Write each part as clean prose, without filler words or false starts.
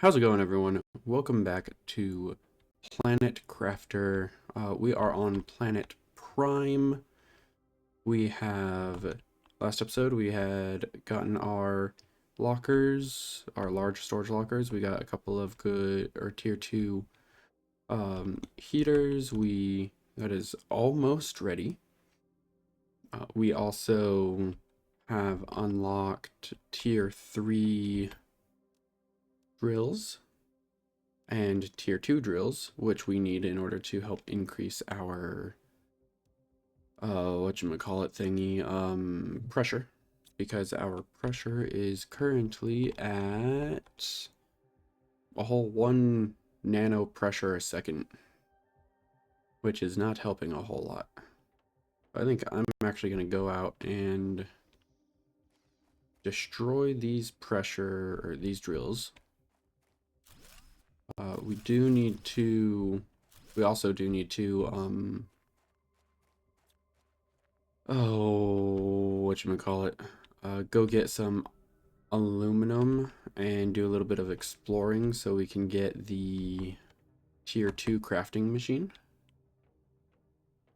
How's it going, everyone? Welcome back to Planet Crafter. We are on Planet Prime. Last episode, we had gotten our lockers, our large storage lockers. We got a couple of good, or tier 2 heaters. That is almost ready. We also have unlocked tier 3 drills and tier 2 drills, which we need in order to help increase our whatchamacallit thingy, pressure, because our pressure is currently at a whole 1 nano pressure a second, which is not helping a whole lot. I think I'm actually going to go out and destroy these drills. We also do need to, go get some aluminum and do a little bit of exploring so we can get the tier 2 crafting machine.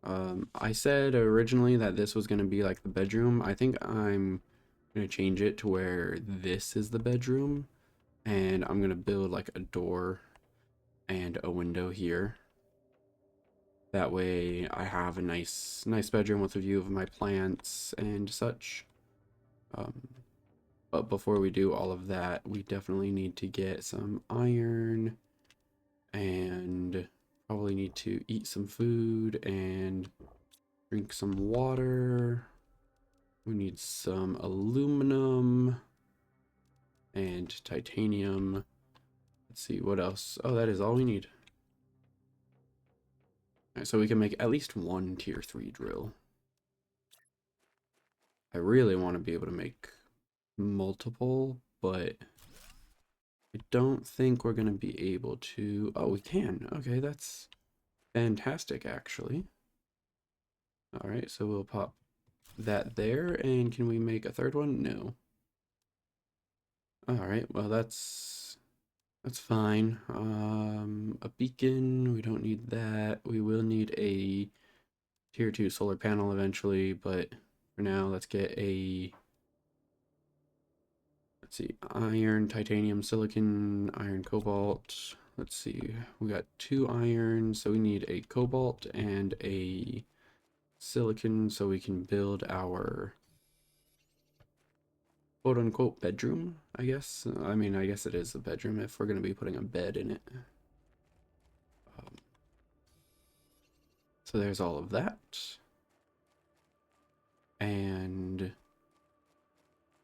I said originally that this was going to be like the bedroom. I think I'm going to change it to where this is the bedroom, and I'm going to build like a door and a window here. That way I have a nice bedroom with a view of my plants and such. But before we do all of that, we definitely need to get some iron and probably need to eat some food and drink some water. We need some aluminum and titanium. Let's see, what else? Oh, that is all we need. Alright, so we can make at least one tier 3 drill. I really want to be able to make multiple, but I don't think we're going to be able to. Oh, we can. Okay, that's fantastic, actually. All right, so we'll pop that there. And can we make a third one? No. All right, well, that's fine. A beacon, we don't need that. We will need a tier 2 solar panel eventually, but for now, let's get let's see, iron, titanium, silicon, iron, cobalt. Let's see, we got 2 iron, so we need a cobalt and a silicon so we can build our quote unquote bedroom, I guess. I mean, I guess it is a bedroom if we're going to be putting a bed in it. So there's all of that. And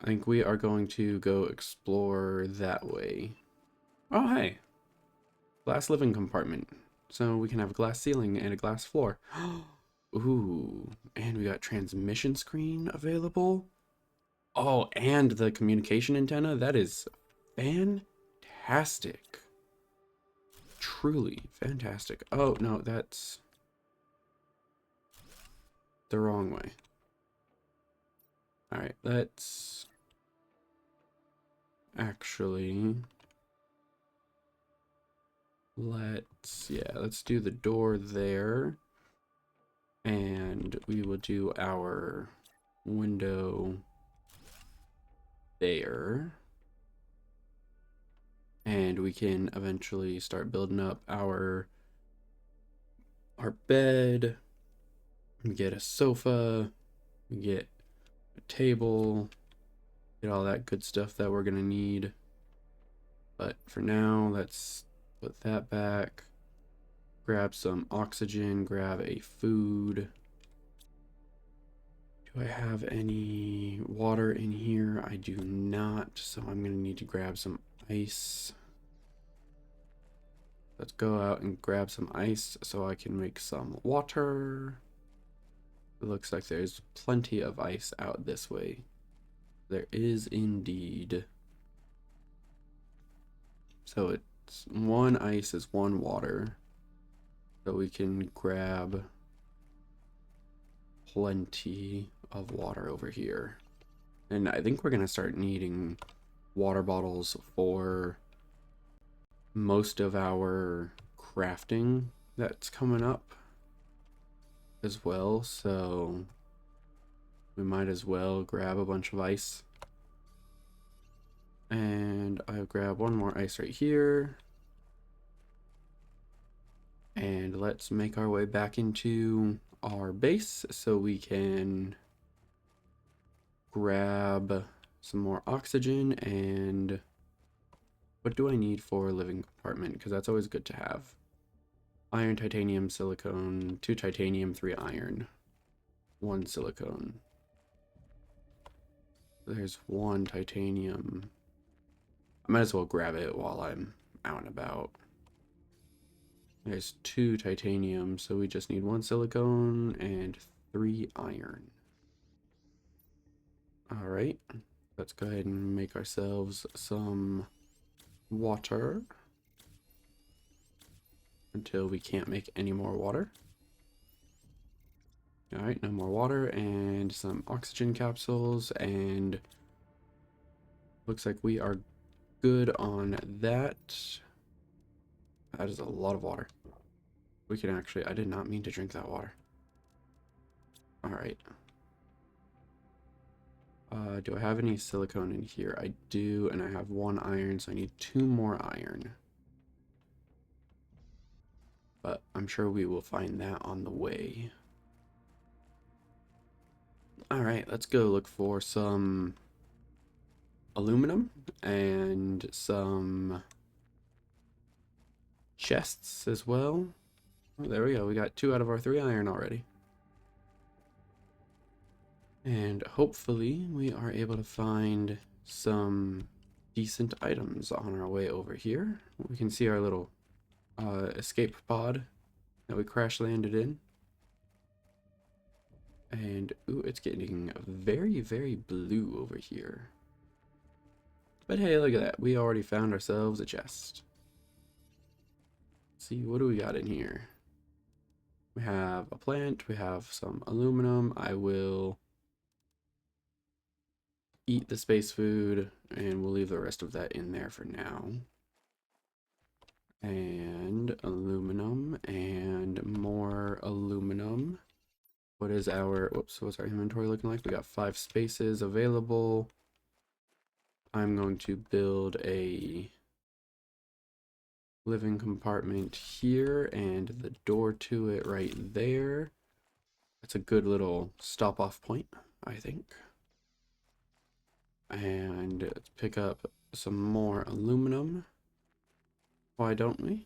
I think we are going to go explore that way. Oh, hey, glass living compartment. So we can have a glass ceiling and a glass floor. Ooh, and we got transmission screen available. Oh, and the communication antenna. That is fantastic. Truly fantastic. Oh, no, that's the wrong way. All right, let's actually let's do the door there, and we will do our window there, and we can eventually start building up our bed. We get a sofa, we get a table, get all that good stuff that we're gonna need. But for now, let's put that back, grab some oxygen, grab a food. Do I have any water in here? I do not, so I'm gonna need to grab some ice. Let's go out and grab some ice so I can make some water. It looks like there's plenty of ice out this way. There is indeed. So it's 1 ice is 1 water. So we can grab plenty of water over here. And I think we're going to start needing water bottles for most of our crafting that's coming up as well, so we might as well grab a bunch of ice. And I'll grab one more ice right here. And let's make our way back into our base so we can grab some more oxygen. And what do I need for a living compartment? Because that's always good to have. Iron, titanium, silicone, 2 titanium, 3 iron, 1 silicone. There's 1 titanium. I might as well grab it while I'm out and about. There's 2 titanium, so we just need 1 silicone and 3 iron. Alright, let's go ahead and make ourselves some water until we can't make any more water. Alright, no more water, and some oxygen capsules, and looks like we are good on that. That is a lot of water. We can actually, I did not mean to drink that water. Alright. Do I have any silicone in here? I do, and I have 1 iron, so I need 2 more iron. But I'm sure we will find that on the way. Alright, let's go look for some aluminum and some chests as well. Oh, there we go. We got 2 out of our 3 iron already. And hopefully we are able to find some decent items on our way over here. We can see our little escape pod that we crash landed in. And ooh, it's getting very, very blue over here. But hey, look at that. We already found ourselves a chest. Let's see, what do we got in here? We have a plant, we have some aluminum. I will eat the space food, and we'll leave the rest of that in there for now. And aluminum, and more aluminum. What is our, whoops, what's our inventory looking like? We got 5 spaces available. I'm going to build a living compartment here and the door to it right there. That's a good little stop off point, I think. And let's pick up some more aluminum. Why don't we?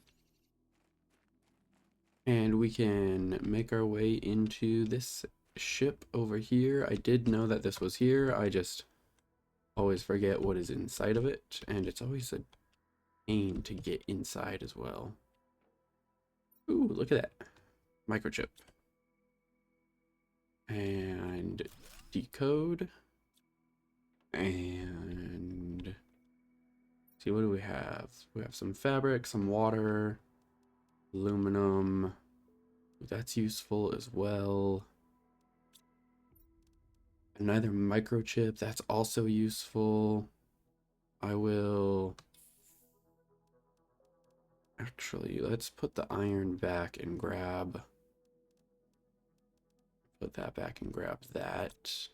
And we can make our way into this ship over here. I did know that this was here. I just always forget what is inside of it. And it's always a pain to get inside as well. Ooh, look at that. Microchip. And decode. And see, what do we have? We have some fabric, some water, aluminum. That's useful as well. Another microchip, that's also useful. I will actually, let's put the iron back and grab, put that back and grab that.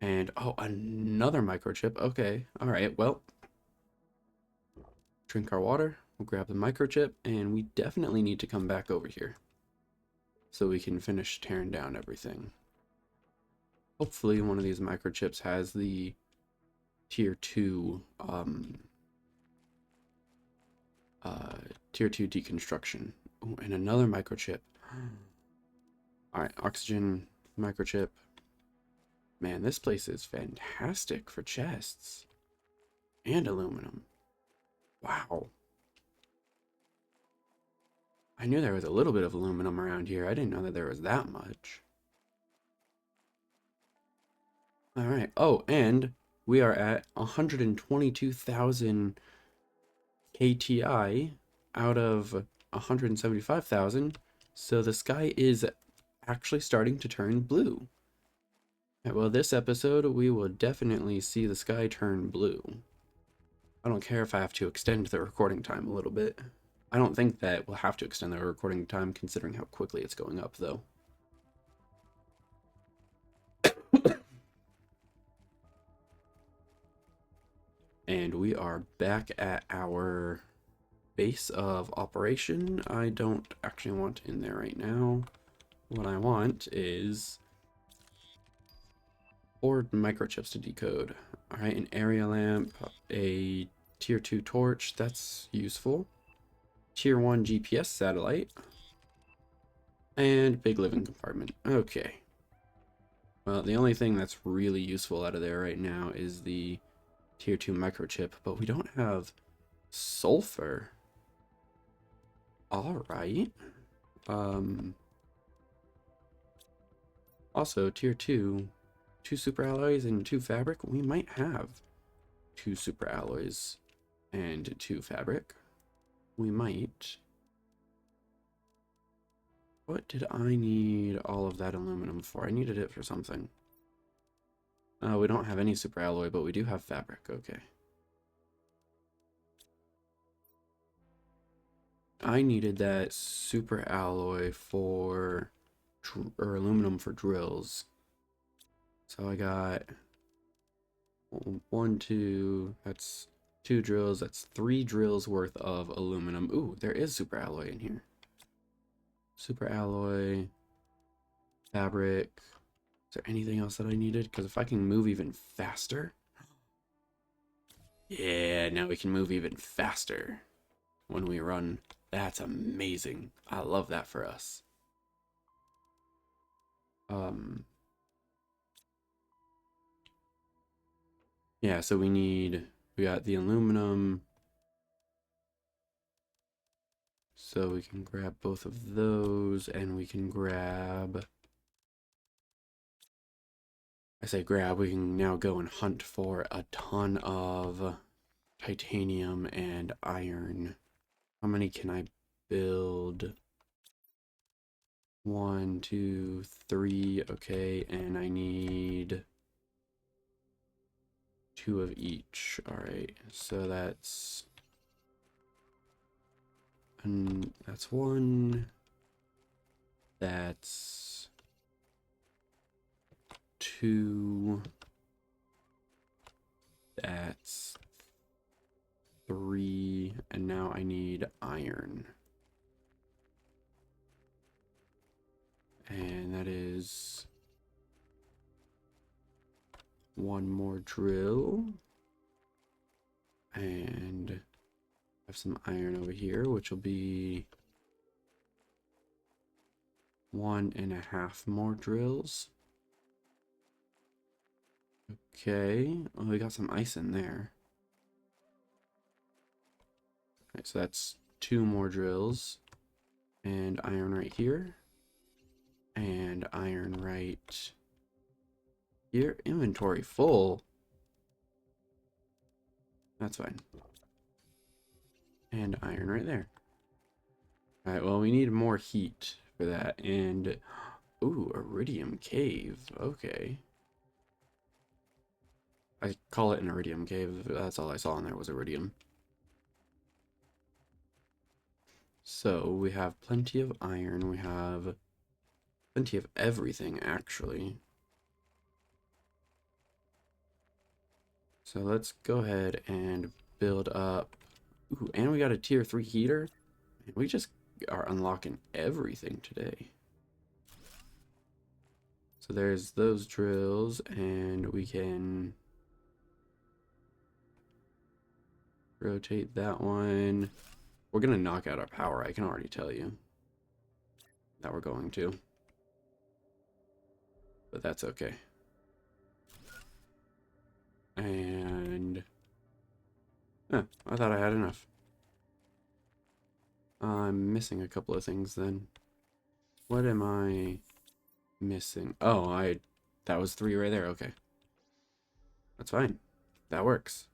And oh, another microchip. Okay, all right, well, drink our water, we'll grab the microchip, and we definitely need to come back over here so we can finish tearing down everything. Hopefully one of these microchips has the tier 2 tier 2 deconstruction. Ooh, and another microchip. All right, oxygen microchip. Man, this place is fantastic for chests and aluminum. Wow. I knew there was a little bit of aluminum around here. I didn't know that there was that much. All right. Oh, and we are at 122,000 KTI out of 175,000. So the sky is actually starting to turn blue. Well, this episode, we will definitely see the sky turn blue. I don't care if I have to extend the recording time a little bit. I don't think that we'll have to extend the recording time considering how quickly it's going up, though. And we are back at our base of operation. I don't actually want in there right now. What I want is 4 microchips to decode. All right, an area lamp, a tier 2 torch, that's useful. Tier 1 GPS satellite, and big living compartment. Okay. Well, the only thing that's really useful out of there right now is the tier 2 microchip, but we don't have sulfur. All right. Also, tier 2, 2 super alloys and 2 fabric. We might have 2 super alloys and 2 fabric. We might. What did I need all of that aluminum for? I needed it for something. We don't have any super alloy, but we do have fabric. Okay. I needed that super alloy for, or aluminum for drills. So I got 1, 2, that's 2 drills, that's 3 drills worth of aluminum. Ooh, there is super alloy in here. Super alloy, fabric. Is there anything else that I needed? Because if I can move even faster. Yeah, now we can move even faster when we run. That's amazing. I love that for us. Yeah, so we got the aluminum. So we can grab both of those and we can grab, I say grab, we can now go and hunt for a ton of titanium and iron. How many can I build? 1, 2, 3, okay, and I need 2 of each. All right, so that's 1. That's 2. That's 3, and now I need iron. And that is 1 more drill. And I have some iron over here, which will be 1.5 more drills. Okay, well, we got some ice in there. Okay, so that's 2 more drills. And iron right here. And iron right here. Inventory full. That's fine. And iron right there. Alright, well, we need more heat for that. And, ooh, iridium cave. Okay. I call it an iridium cave. That's all I saw in there was iridium. So, we have plenty of iron. We have plenty of everything, actually. So, let's go ahead and build up. Ooh, and we got a tier 3 heater. We just are unlocking everything today. So there's those drills, and we can rotate that one. We're gonna knock out our power, I can already tell you that we're going to. But that's okay. And I thought I had enough. I'm missing a couple of things then. What am I missing? Oh, that was 3 right there. Okay. That's fine. That works.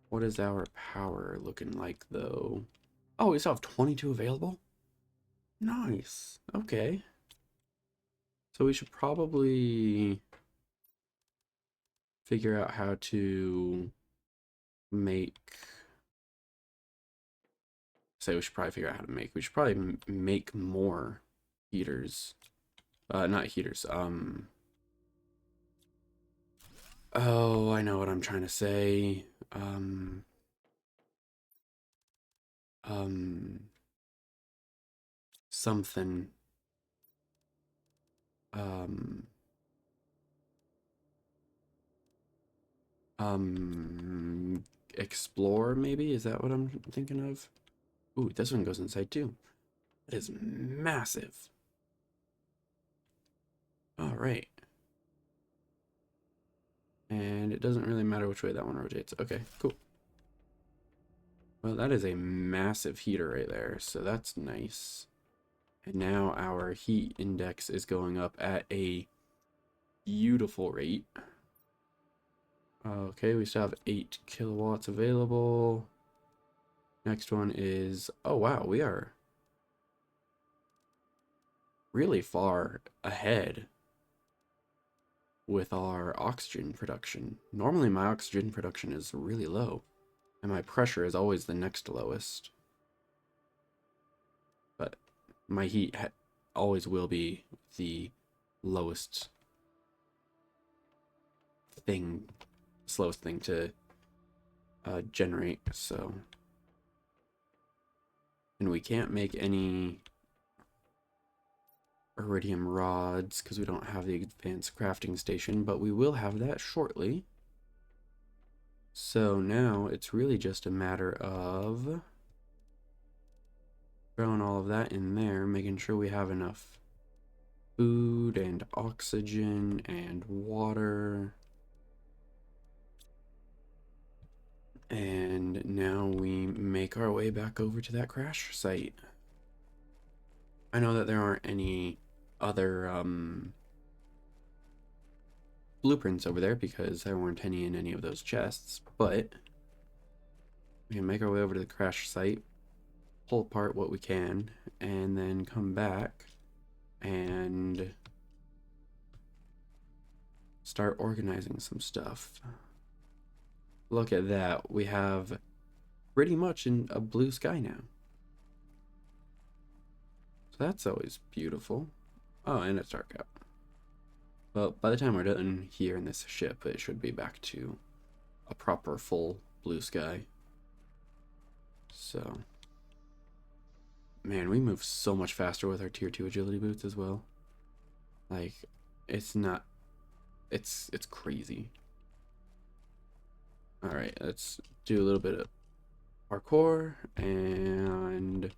What is our power looking like though? Oh, we still have 22 available? Nice. Okay. So we should probably figure out how to make... Say we should probably figure out how to make. We should probably make more heaters. Not heaters. Oh, I know what I'm trying to say. Um, something. Um, explore maybe? Is that what I'm thinking of? Ooh, this one goes inside too. It is massive. All right. And it doesn't really matter which way that one rotates. Okay, cool. Well, that is a massive heater right there, so that's nice. And now our heat index is going up at a beautiful rate. Okay, we still have 8 kilowatts available. Next one is, oh wow, we are really far ahead with our oxygen production. Normally my oxygen production is really low, and my pressure is always the next lowest. But my heat always will be the lowest thing, slowest thing to generate, so. And we can't make any iridium rods because we don't have the advanced crafting station, but we will have that shortly. So now it's really just a matter of throwing all of that in there, making sure we have enough food and oxygen and water. And now we make our way back over to that crash site. I know that there aren't any other blueprints over there because there weren't any in any of those chests, but we can make our way over to the crash site, pull apart what we can, and then come back and start organizing some stuff. Look at that. We have pretty much in a blue sky now. So that's always beautiful. Oh, and it's dark out. Well, by the time we're done here in this ship, it should be back to a proper full blue sky. So, man, we move so much faster with our tier 2 agility boots as well. Like, it's not, it's crazy. All right, let's do a little bit of parkour, and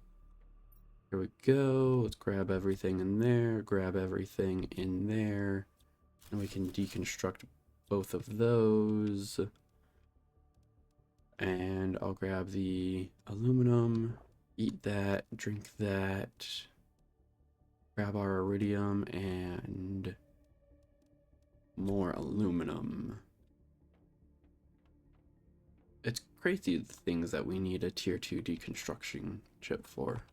here we go. Let's grab everything in there, grab everything in there, and we can deconstruct both of those. And I'll grab the aluminum, eat that, drink that, grab our iridium, and more aluminum. It's crazy the things that we need a tier 2 deconstruction chip for.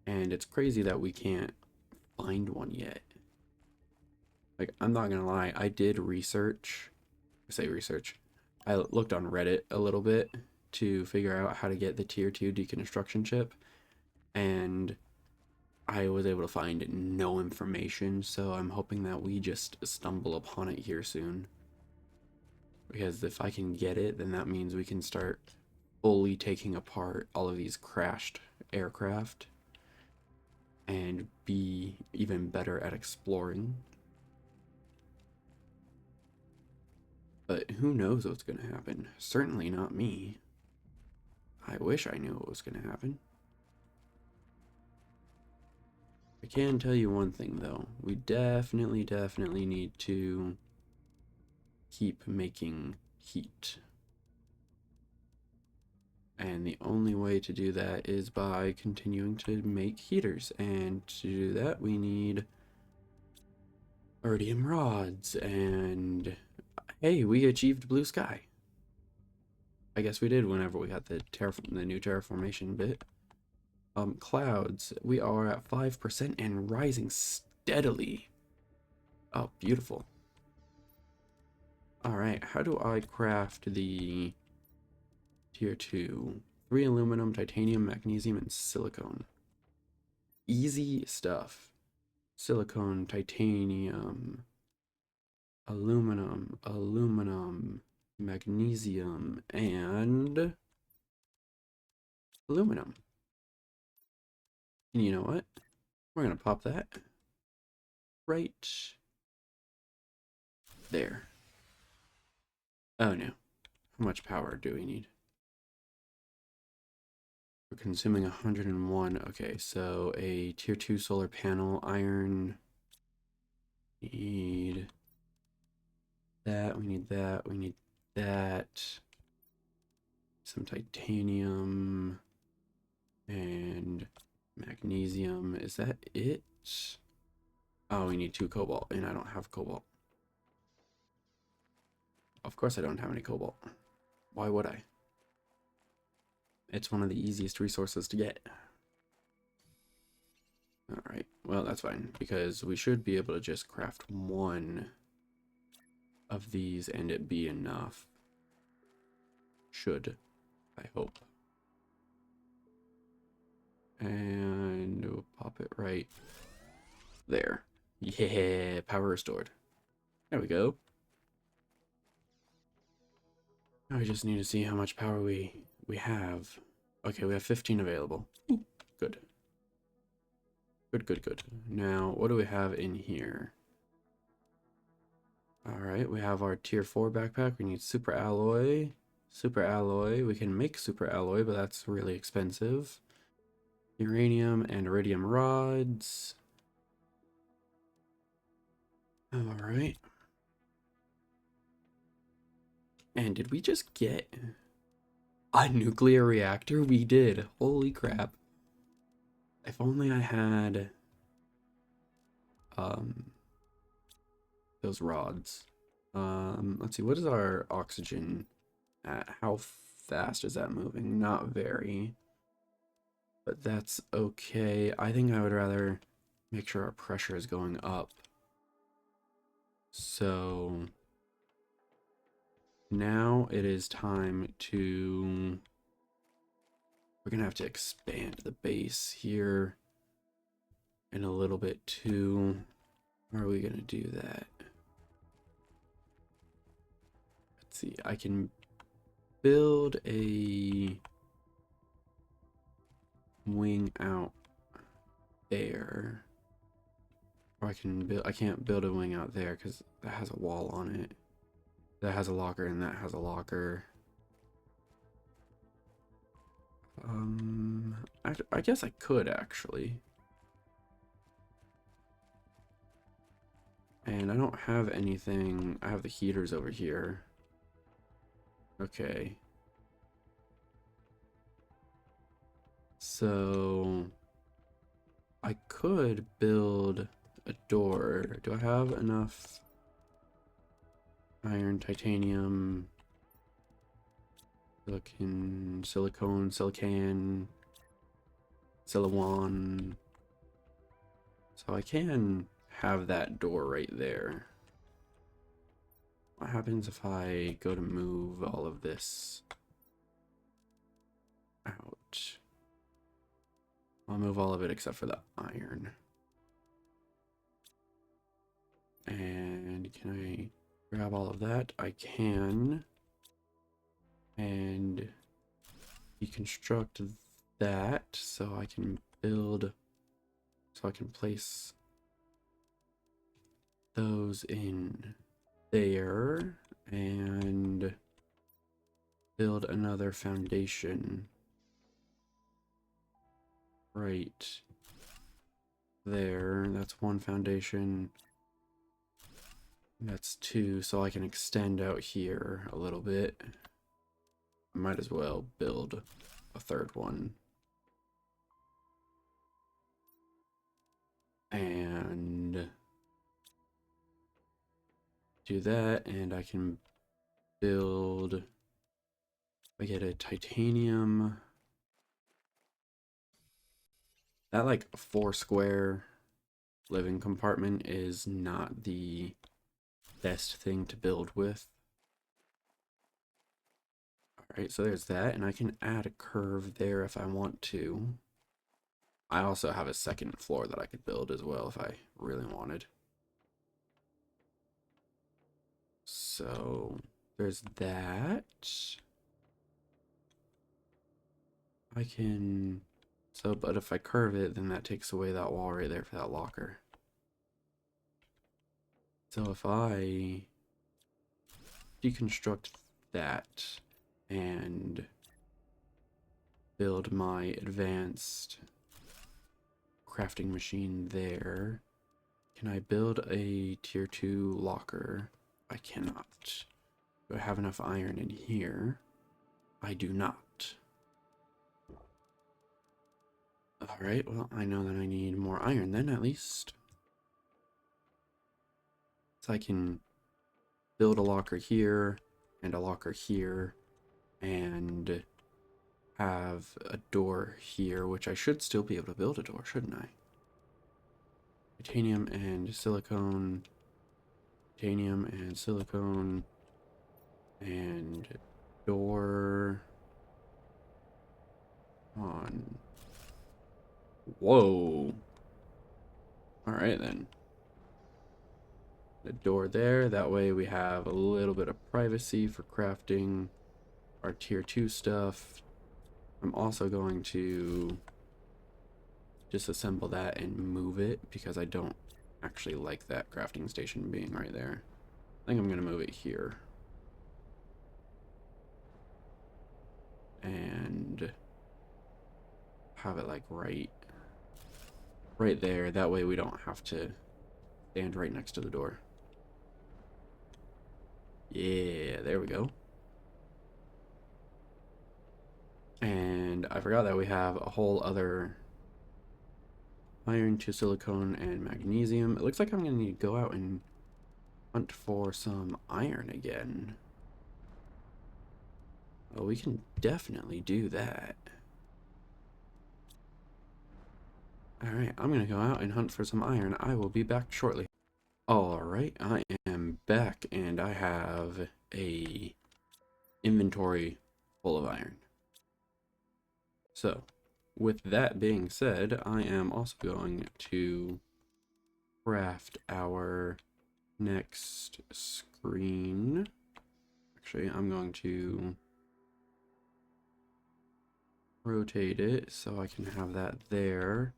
And it's crazy that we can't find one yet. Like, I'm not gonna lie, I did research. I looked on Reddit a little bit to figure out how to get the tier 2 deconstruction chip, and I was able to find no information, so I'm hoping that we just stumble upon it here soon. Because if I can get it, then that means we can start fully taking apart all of these crashed aircraft and be even better at exploring. But who knows what's going to happen? Certainly not me. I wish I knew what was going to happen. I can tell you one thing though. We definitely need to keep making heat. And the only way to do that is by continuing to make heaters. And to do that, we need iridium rods. And hey, we achieved blue sky. I guess we did whenever we got the new terraformation bit. Clouds, we are at 5% and rising steadily. Oh, beautiful. Alright, how do I craft the tier 2? 3 aluminum, titanium, magnesium, and silicone. Easy stuff. Silicone, titanium, aluminum, magnesium, and aluminum. And you know what? We're gonna pop that right there. Oh no. How much power do we need? We're consuming 101. Okay, so a tier 2 solar panel, iron. Need that, we need that, we need that. Some titanium and magnesium. Is that it? Oh, we need 2 cobalt, and I don't have cobalt. Of course I don't have any cobalt. Why would I? It's one of the easiest resources to get. Alright, well that's fine, because we should be able to just craft 1 of these and it be enough. Should, I hope. And we'll pop it right there. Yeah, power restored. There we go. Now we just need to see how much power we have. Okay, we have 15 available. Ooh, good. Good. Now, what do we have in here? Alright, we have our tier 4 backpack. We need super alloy. Super alloy. We can make super alloy, but that's really expensive. Uranium and iridium rods. Alright. And did we just get a nuclear reactor? We did. Holy crap. If only I had those rods. Let's see, what is our oxygen at? How fast is that moving? Not very. But that's okay. I think I would rather make sure our pressure is going up. So now it is time to... We're gonna have to expand the base here in a little bit too. How are we gonna do that? Let's see, I can build a wing out there. Or I can't build a wing out there because that has a wall on it. That has a locker and that has a locker. I guess I could actually. And I don't have anything. I have the heaters over here. Okay. So I could build a door. Do I have enough iron, titanium, silicone, silicon. So I can have that door right there. What happens if I go to move all of this out? I'll move all of it except for the iron. And can I grab all of that? I can. And deconstruct that so I can build, so I can place those in there and build another foundation right there. That's 1 foundation. That's 2, so I can extend out here a little bit. I might as well build a 3rd one. And do that, and I can build, I get a titanium. That like 4 square living compartment is not the best thing to build with. Right, so there's that, and I can add a curve there if I want to. I also have a second floor that I could build as well if I really wanted. So there's that. I can, so, but if I curve it, then that takes away that wall right there for that locker. So if I deconstruct that and build my advanced crafting machine there, can I build a tier 2 locker? I cannot. Do I have enough iron in here? I do not. Alright, well, I know that I need more iron then, at least. So I can build a locker here, and a locker here, and have a door here, which I should still be able to build a door, shouldn't I? Titanium and silicone, titanium and silicone, and door on. Whoa. Alright then. The door there, that way we have a little bit of privacy for crafting our tier 2 stuff. I'm also going to disassemble that and move it because I don't actually like that crafting station being right there. I think I'm going to move it here. And have it like right there. That way we don't have to stand right next to the door. Yeah, there we go. And I forgot that we have a whole other iron to silicone and magnesium. It looks like I'm going to need to go out and hunt for some iron again. Oh, we can definitely do that. Alright, I'm going to go out and hunt for some iron. I will be back shortly. Alright, I am back and I have a inventory full of iron. So, with that being said, I am also going to craft our next screen. Actually, I'm going to rotate it so I can have that there.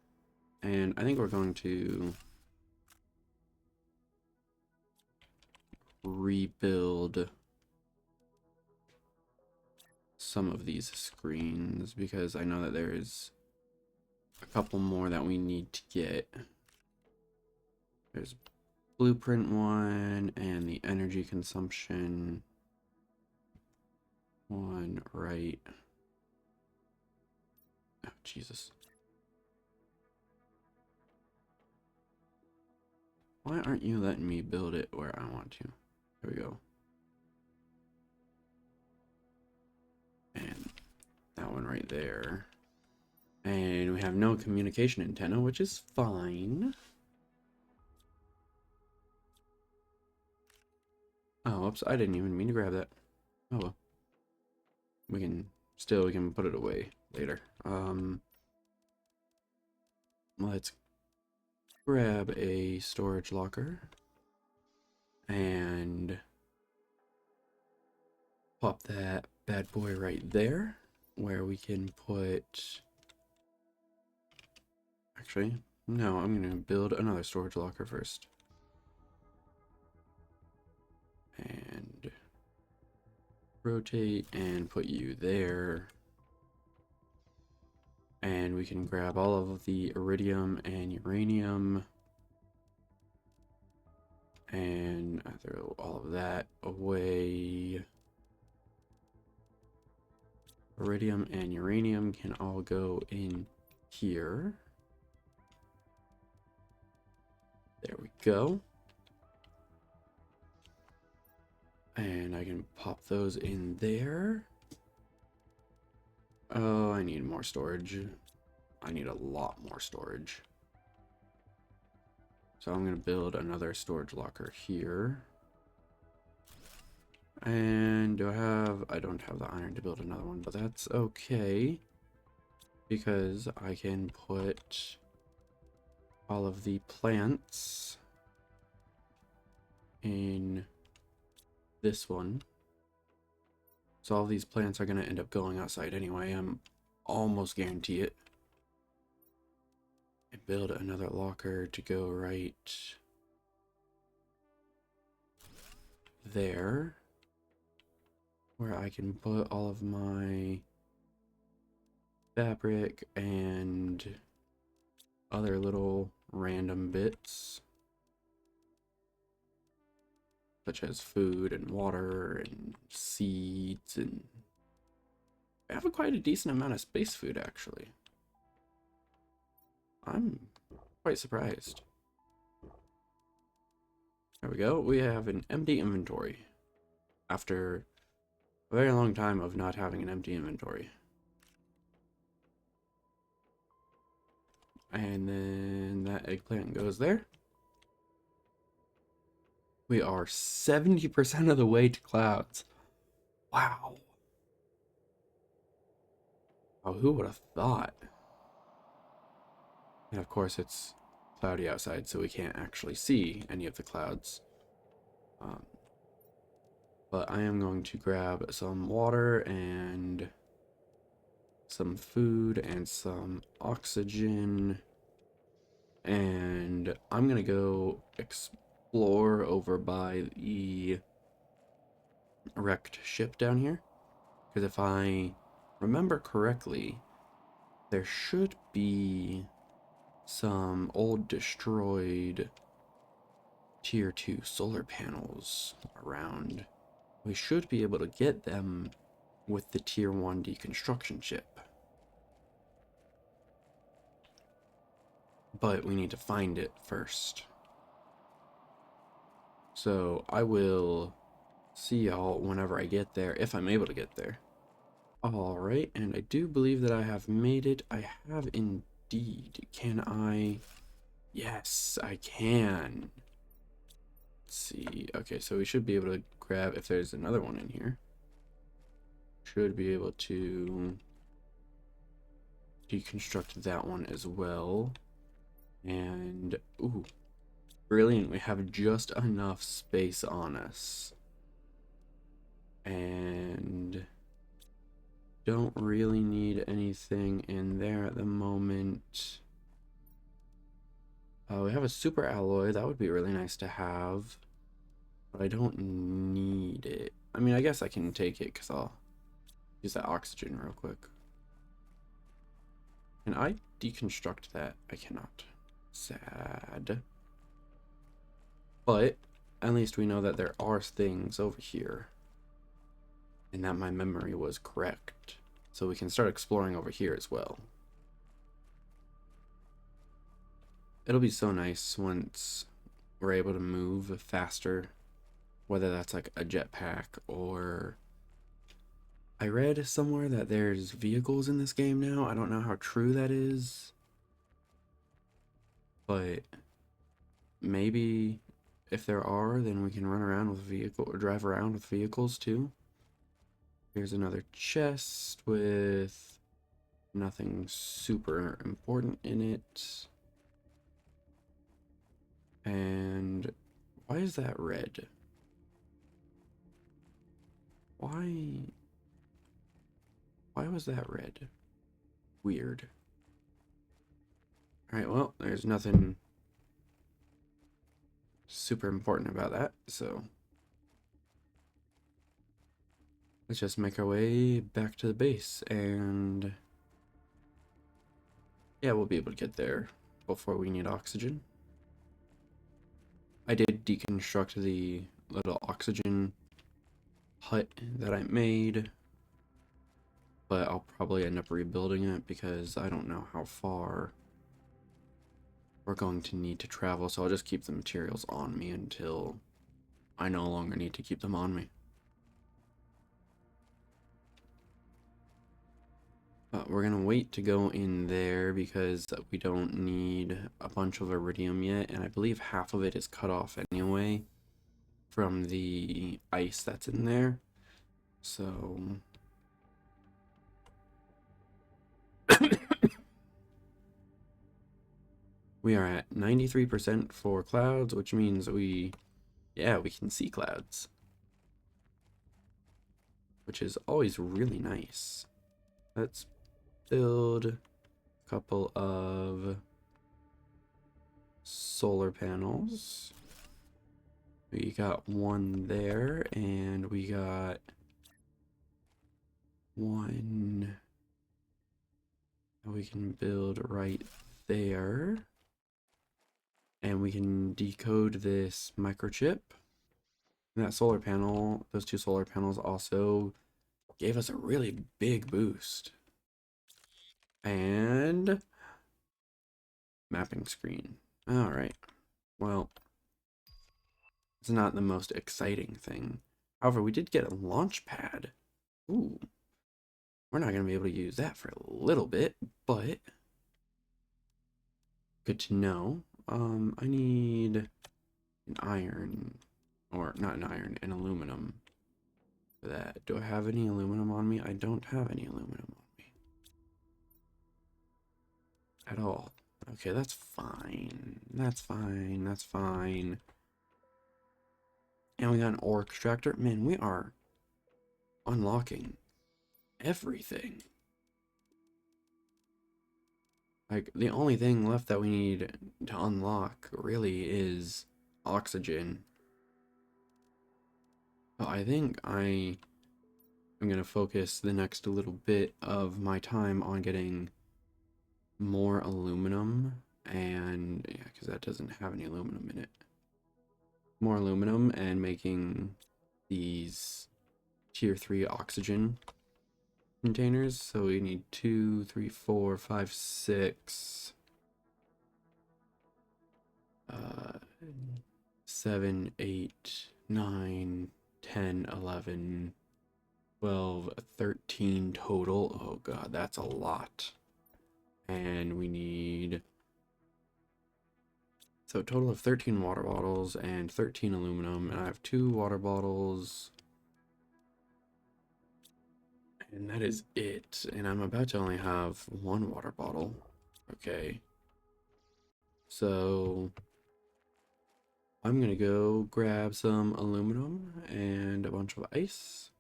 And I think we're going to rebuild some of these screens because I know that there is a couple more that we need to get. There's blueprint one and the energy consumption one, right? Oh, Jesus. Why aren't you letting me build it where I want to? There we go. And that one right there. And we have no communication antenna, which is fine. Oh, oops, I didn't even mean to grab that. Oh well. We can put it away later. Let's grab a storage locker and pop that bad boy right there where we can put, actually, no, I'm gonna build another storage locker first. And rotate and put you there. And we can grab all of the iridium and uranium and throw all of that away. Iridium and uranium can all go in here. There we go. And I can pop those in there. Oh, I need more storage. I need a lot more storage. So I'm going to build another storage locker here. And do I have... I don't have the iron to build another one, but that's okay. Because I can put all of the plants in this one. So all these plants are going to end up going outside anyway. I'm almost guarantee it. And build another locker to go right there, where I can put all of my fabric and other little random bits, such as food and water and seeds, and I have quite a decent amount of space food actually. I'm quite surprised. There we go. We have an empty inventory after a very long time of not having an empty inventory. And then that eggplant goes there. We are 70% of the way to clouds. Wow. Oh, who would have thought? And of course it's cloudy outside, so we can't actually see any of the clouds. But I am going to grab some water and some food and some oxygen. And I'm gonna go explore over by the wrecked ship down here. Because if I remember correctly, there should be some old destroyed tier 2 solar panels around. We should be able to get them with the tier 1 deconstruction ship. But we need to find it first. So I will see y'all whenever I get there, if I'm able to get there. Alright, and I do believe that I have made it. I have indeed. Can I? Yes, I can. Let's see. Okay, so we should be able to grab, if there's another one in here, should be able to deconstruct that one as well. And, ooh, brilliant. We have just enough space on us. And don't really need anything in there at the moment. We have a super alloy. That would be really nice to have. But I don't need it. I mean, I guess I can take it because I'll use that oxygen real quick. Can I deconstruct that? I cannot. Sad. But at least we know that there are things over here. And that my memory was correct. So we can start exploring over here as well. It'll be so nice once we're able to move faster. Whether that's like a jetpack or... I read somewhere that there's vehicles in this game now. I don't know how true that is. But maybe if there are, then we can run around with vehicle or drive around with vehicles too. Here's another chest with nothing super important in it. And why is that red? Why was that red? Weird. Alright, well, there's nothing super important about that, so let's just make our way back to the base, and yeah, we'll be able to get there before we need oxygen. I did deconstruct the little oxygen hut that I made, but I'll probably end up rebuilding it because I don't know how far we're going to need to travel, so I'll just keep the materials on me until I no longer need to keep them on me. We're gonna wait to go in there because we don't need a bunch of iridium yet, and I believe half of it is cut off anyway from the ice that's in there. So we are at 93% for clouds, which means we can see clouds, which is always really nice. Let's build a couple of solar panels. We got one there, and we got one we can build right there. And we can decode this microchip. And that solar panel, those two solar panels also gave us a really big boost. And mapping screen. All right. Well, it's not the most exciting thing. However, we did get a launch pad. Ooh. We're not going to be able to use that for a little bit, but good to know. I need an iron, or not an iron, an aluminum for that. Do I have any aluminum on me? I don't have any aluminum on me at all. Okay, that's fine. That's fine. That's fine. And we got an ore extractor. Man, we are unlocking everything. Like, the only thing left that we need to unlock really is oxygen. So I think I'm going to focus the next little bit of my time on getting more aluminum. And, yeah, because that doesn't have any aluminum in it. More aluminum and making these tier 3 oxygen containers. So we need 2, 3, 4, 5, 6, 7, 8, 9, 10, 11, 12, 13 total. Oh god, that's a lot. And we need, so a total of 13 water bottles and 13 aluminum, and I have 2 water bottles. And that is it. And I'm about to only have 1 water bottle. Okay. So I'm gonna go grab some aluminum and a bunch of ice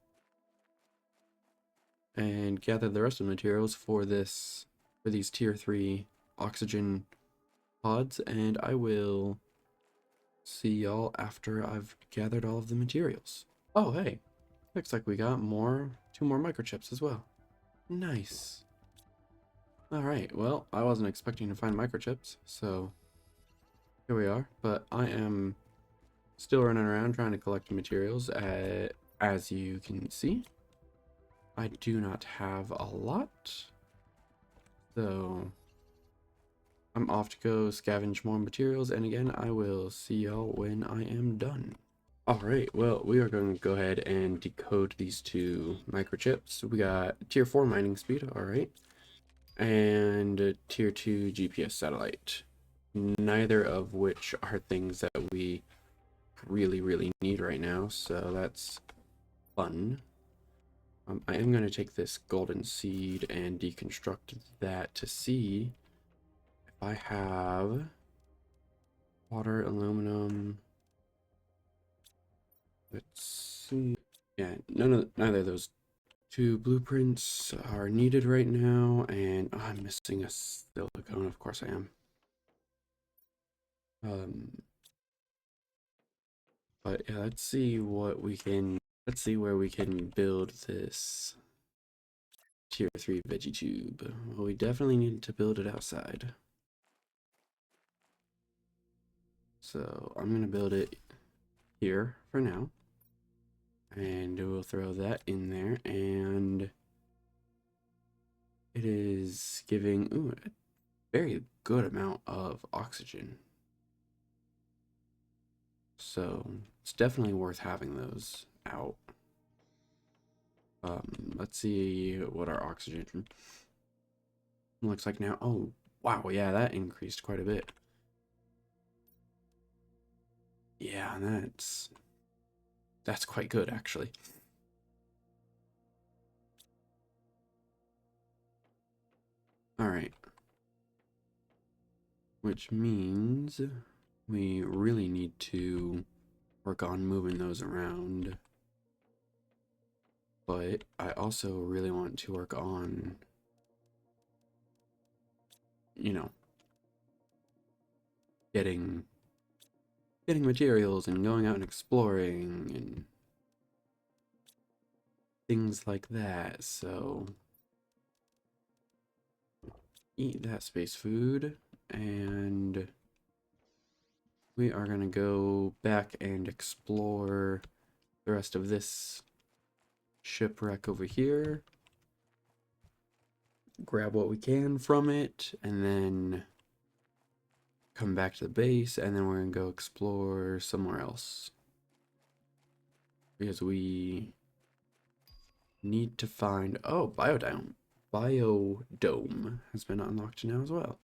and gather the rest of the materials for these tier 3 oxygen pods, and I will see y'all after I've gathered all of the materials. Oh hey, looks like we got 2 more microchips as well. Nice. Alright, well, I wasn't expecting to find microchips, so here we are, but I am still running around trying to collect the materials. As you can see, I do not have a lot, so I'm off to go scavenge more materials, and again, I will see y'all when I am done. Alright, well, we are going to go ahead and decode these 2 microchips. We got tier 4 mining speed, alright, and a tier 2 GPS satellite. Neither of which are things that we really need right now, so that's fun. I am going to take this golden seed and deconstruct that to see if I have water, aluminum. Let's see. Yeah, neither of those 2 blueprints are needed right now, and I'm missing a silicone. Of course I am. But yeah, let's see what we can. Let's see where we can build this tier 3 veggie tube. Well, we definitely need to build it outside. So I'm gonna build it here for now. And we'll throw that in there, and it is giving a very good amount of oxygen. So it's definitely worth having those out. Let's see what our oxygen looks like now. Oh, wow, yeah, that increased quite a bit. Yeah, that's That's quite good, actually. All right. Which means we really need to work on moving those around. But I also really want to work on, you know, getting materials and going out and exploring and things like that. So eat that space food, and we are gonna go back and explore the rest of this shipwreck over here, grab what we can from it, and then come back to the base, and then we're gonna go explore somewhere else because we need to find, oh, biodome has been unlocked now as well,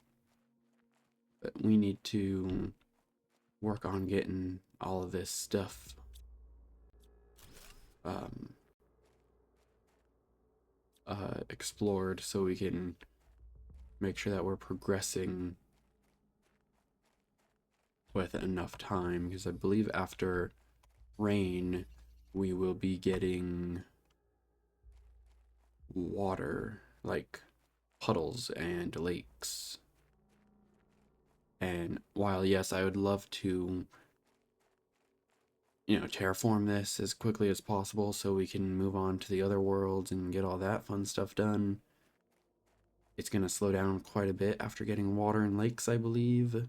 but we need to work on getting all of this stuff um, explored so we can make sure that we're progressing with enough time, because I believe after rain we will be getting water, like puddles and lakes. And while yes, I would love to, you know, terraform this as quickly as possible so we can move on to the other worlds and get all that fun stuff done, it's going to slow down quite a bit after getting water and lakes, I believe.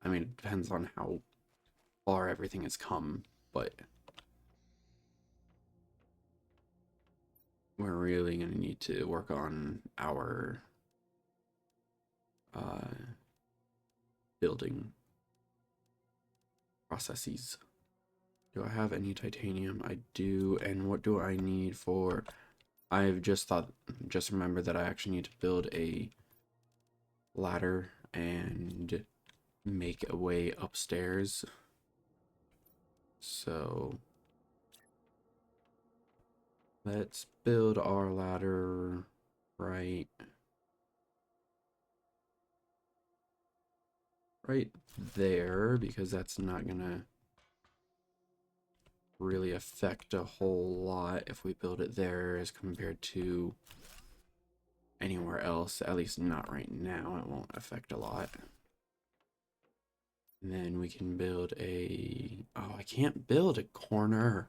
I mean, it depends on how far everything has come, but we're really going to need to work on our building processes. Do I have any titanium? I do. And what do I need for... I've just remembered that I actually need to build a ladder and make a way upstairs. So let's build our ladder right there, because that's not gonna really affect a whole lot if we build it there as compared to anywhere else. At least not right now. It won't affect a lot. And then we can build a... Oh, I can't build a corner.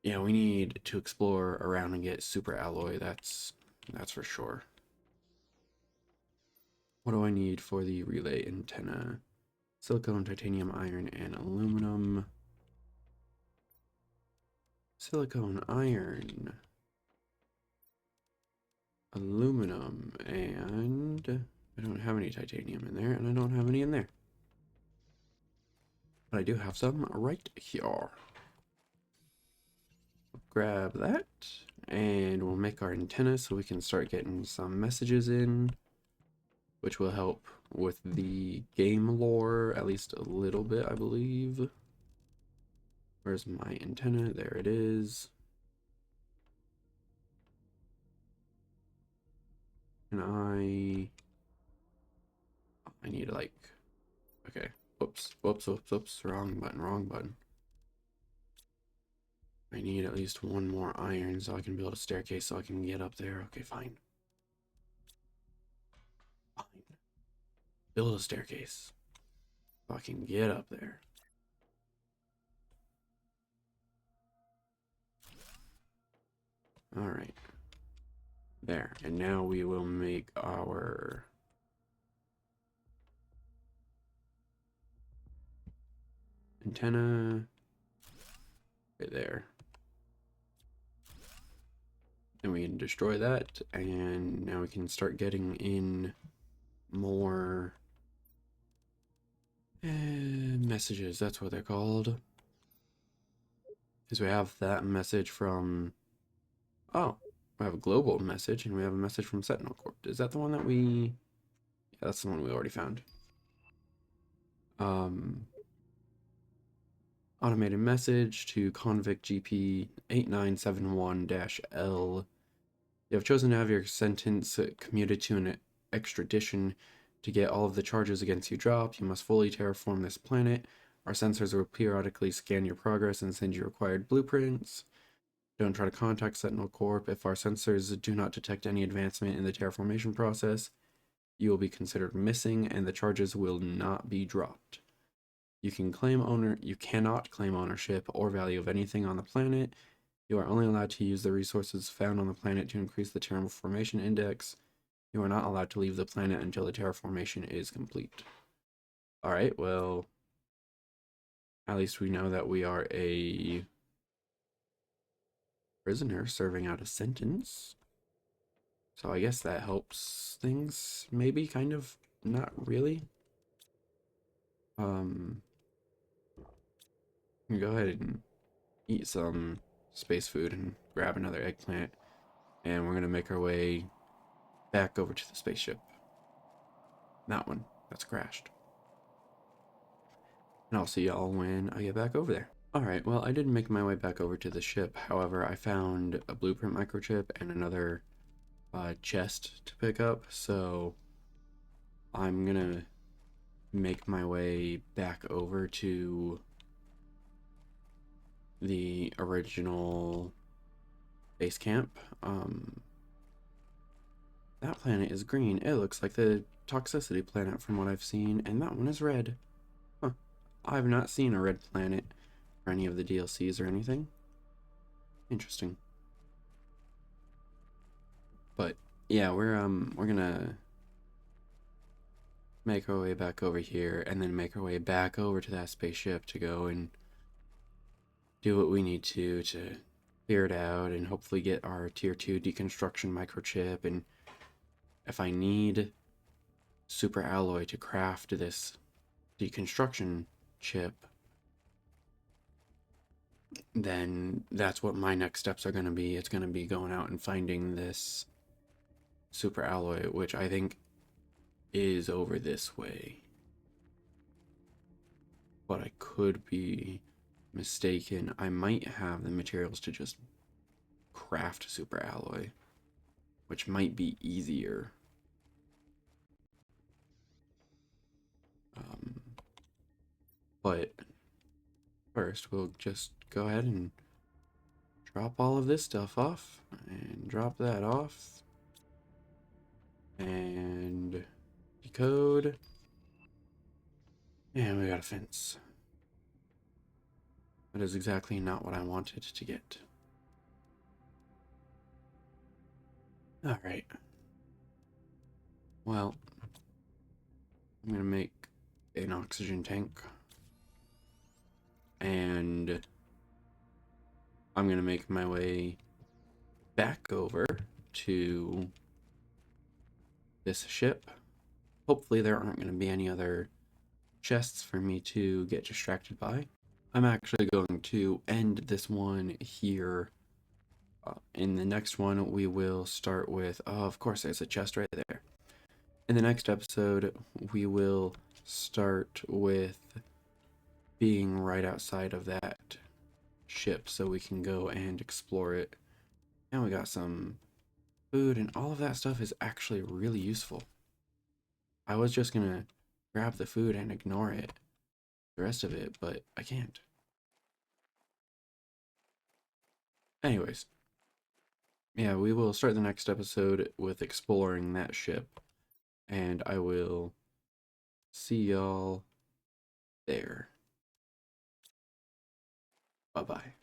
Yeah, we need to explore around and get super alloy. That's for sure. What do I need for the relay antenna? Silicone, titanium, iron, and aluminum. Silicone, iron, aluminum, and I don't have any titanium in there, and I don't have any in there. But I do have some right here. Grab that, and we'll make our antenna so we can start getting some messages in, which will help with the game lore, at least a little bit, I believe. Where's my antenna? There it is. And I need like, okay, whoops, wrong button. I need at least one more iron so I can build a staircase so I can get up there. Okay, fine. Build a staircase so I can get up there. All right. There. And now we will make our antenna right there. And we can destroy that, and now we can start getting in more messages. That's what they're called. Because we have that message from... Oh, we have a global message, and we have a message from Sentinel Corp. Is that the one that we... Yeah, that's the one we already found. Oh, automated message to convict GP 8971-L. You have chosen to have your sentence commuted to an extradition. To get all of the charges against you dropped, you must fully terraform this planet. Our sensors will periodically scan your progress and send you required blueprints. Don't try to contact Sentinel Corp. If our sensors do not detect any advancement in the terraformation process, you will be considered missing and the charges will not be dropped. You cannot claim ownership or value of anything on the planet. You are only allowed to use the resources found on the planet to increase the terraformation index. You are not allowed to leave the planet until the terraformation is complete. Alright, well, at least we know that we are a prisoner serving out a sentence. So I guess that helps things, maybe, kind of, not really. Go ahead and eat some space food and grab another eggplant, and we're gonna make our way back over to the spaceship. That one, that's crashed. And I'll see y'all when I get back over there. Alright, well, I didn't make my way back over to the ship. However, I found a blueprint microchip and another chest to pick up, so I'm gonna make my way back over to the original base camp. That planet is green. It looks like the toxicity planet from what I've seen, and that one is red. Huh. I've not seen a red planet for any of the DLCs or anything. Interesting. But yeah, we're gonna make our way back over here and then make our way back over to that spaceship to go and do what we need to clear it out and hopefully get our tier 2 deconstruction microchip. And if I need super alloy to craft this deconstruction chip, then that's what my next steps are going to be. It's going to be going out and finding this super alloy, which I think is over this way. But I could be mistaken. I might have the materials to just craft super alloy, which might be easier. But first, we'll just go ahead and drop all of this stuff off and drop that off and decode. And we got a fence. That is exactly not what I wanted to get. Alright. Well, I'm gonna make an oxygen tank. And I'm gonna make my way back over to this ship. Hopefully there aren't gonna be any other chests for me to get distracted by. I'm actually going to end this one here. In the next one, we will start with, oh, of course, there's a chest right there. In the next episode, we will start with being right outside of that ship so we can go and explore it. And we got some food, and all of that stuff is actually really useful. I was just gonna grab the food and ignore it, the rest of it, but I can't. Anyways, yeah, we will start the next episode with exploring that ship, and I will see y'all there. Bye-bye.